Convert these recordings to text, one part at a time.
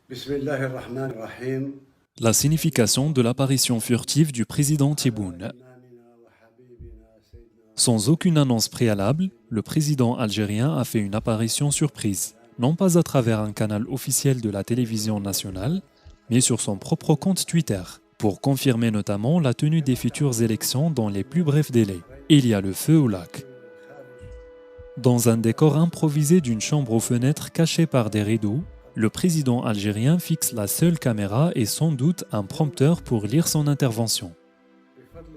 Bismillahirrahmanirrahim. La signification de l'apparition furtive du président Tebboune. Sans aucune annonce préalable, le président algérien a fait une apparition surprise, non pas à travers un canal officiel de la télévision nationale, mais sur son propre compte Twitter, pour confirmer notamment la tenue des futures élections dans les plus brefs délais. Il y a le feu au lac. Dans un décor improvisé d'une chambre aux fenêtres cachée par des rideaux, le président algérien fixe la seule caméra et sans doute un prompteur pour lire son intervention.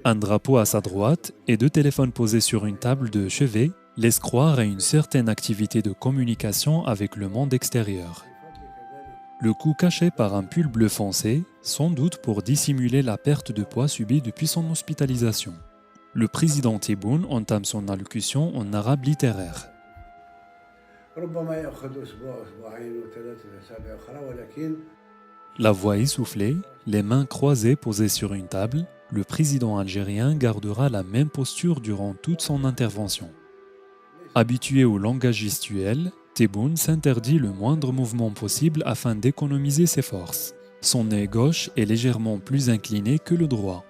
Un drapeau à sa droite et deux téléphones posés sur une table de chevet laissent croire à une certaine activité de communication avec le monde extérieur. Le cou caché par un pull bleu foncé, sans doute pour dissimuler la perte de poids subie depuis son hospitalisation. Le président Tebboune entame son allocution en arabe littéraire. La voix essoufflée, les mains croisées posées sur une table, le président algérien gardera la même posture durant toute son intervention. Habitué au langage gestuel, Tebboune s'interdit le moindre mouvement possible afin d'économiser ses forces. Son œil gauche est légèrement plus incliné que le droit.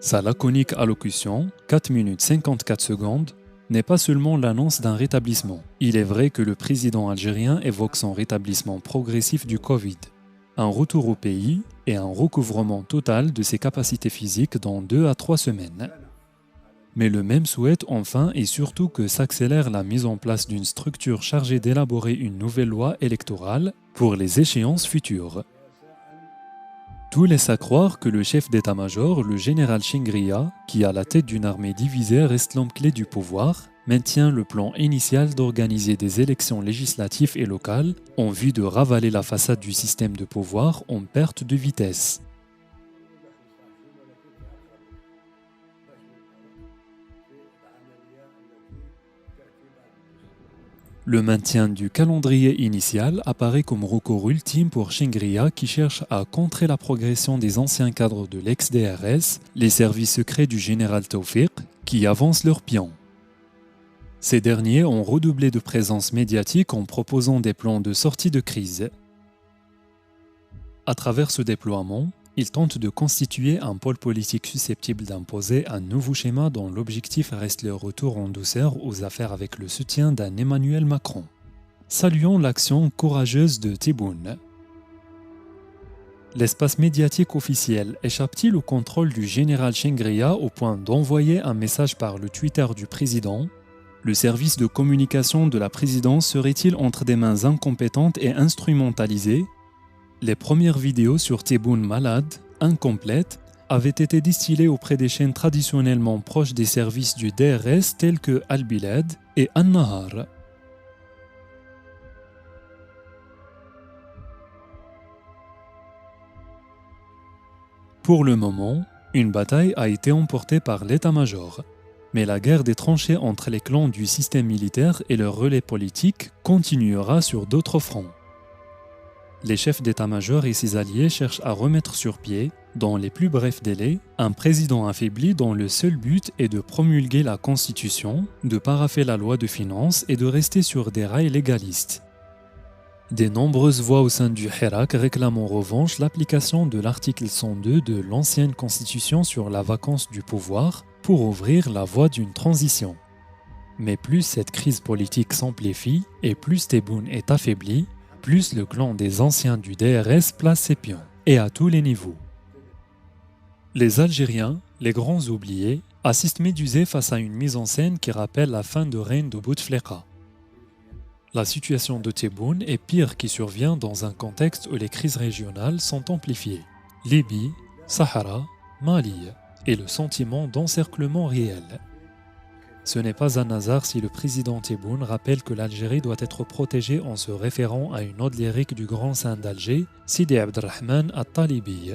Sa laconique allocution, 4 minutes 54 secondes, n'est pas seulement l'annonce d'un rétablissement. Il est vrai que le président algérien évoque son rétablissement progressif du Covid, un retour au pays et un recouvrement total de ses capacités physiques dans 2 à 3 semaines. Mais le même souhaite enfin et surtout que s'accélère la mise en place d'une structure chargée d'élaborer une nouvelle loi électorale pour les échéances futures. Tout laisse à croire que le chef d'état-major, le général Chingria, qui à la tête d'une armée divisée reste l'homme clé du pouvoir, maintient le plan initial d'organiser des élections législatives et locales en vue de ravaler la façade du système de pouvoir en perte de vitesse. Le maintien du calendrier initial apparaît comme recours ultime pour Chingria qui cherche à contrer la progression des anciens cadres de l'ex-DRS, les services secrets du général Taoufik, qui avancent leurs pions. Ces derniers ont redoublé de présence médiatique en proposant des plans de sortie de crise. À travers ce déploiement, ils tentent de constituer un pôle politique susceptible d'imposer un nouveau schéma dont l'objectif reste le retour en douceur aux affaires avec le soutien d'un Emmanuel Macron. Saluons l'action courageuse de Tebboune. L'espace médiatique officiel échappe-t-il au contrôle du général Chingria au point d'envoyer un message par le Twitter du président ? Le service de communication de la présidence serait-il entre des mains incompétentes et instrumentalisées ? Les premières vidéos sur Tebboune malade, incomplètes, avaient été distillées auprès des chaînes traditionnellement proches des services du DRS tels que Al-Bilad et An-Nahar. Pour le moment, une bataille a été emportée par l'état-major, mais la guerre des tranchées entre les clans du système militaire et leurs relais politiques continuera sur d'autres fronts. Les chefs d'état-major et ses alliés cherchent à remettre sur pied, dans les plus brefs délais, un président affaibli dont le seul but est de promulguer la Constitution, de paraffer la loi de finances et de rester sur des rails légalistes. Des nombreuses voix au sein du Hirak réclament en revanche l'application de l'article 102 de l'ancienne Constitution sur la vacance du pouvoir pour ouvrir la voie d'une transition. Mais plus cette crise politique s'amplifie et plus Tebboune est affaibli, plus le clan des anciens du DRS place ses pions, et à tous les niveaux. Les Algériens, les grands oubliés, assistent médusés face à une mise en scène qui rappelle la fin de règne de Bouteflika. La situation de Tebboune est pire qui survient dans un contexte où les crises régionales sont amplifiées. Libye, Sahara, Mali, et le sentiment d'encerclement réel. Ce n'est pas un hasard si le président Tebboune rappelle que l'Algérie doit être protégée en se référant à une ode lyrique du grand saint d'Alger, Sidi Abdelrahman At-Talibi.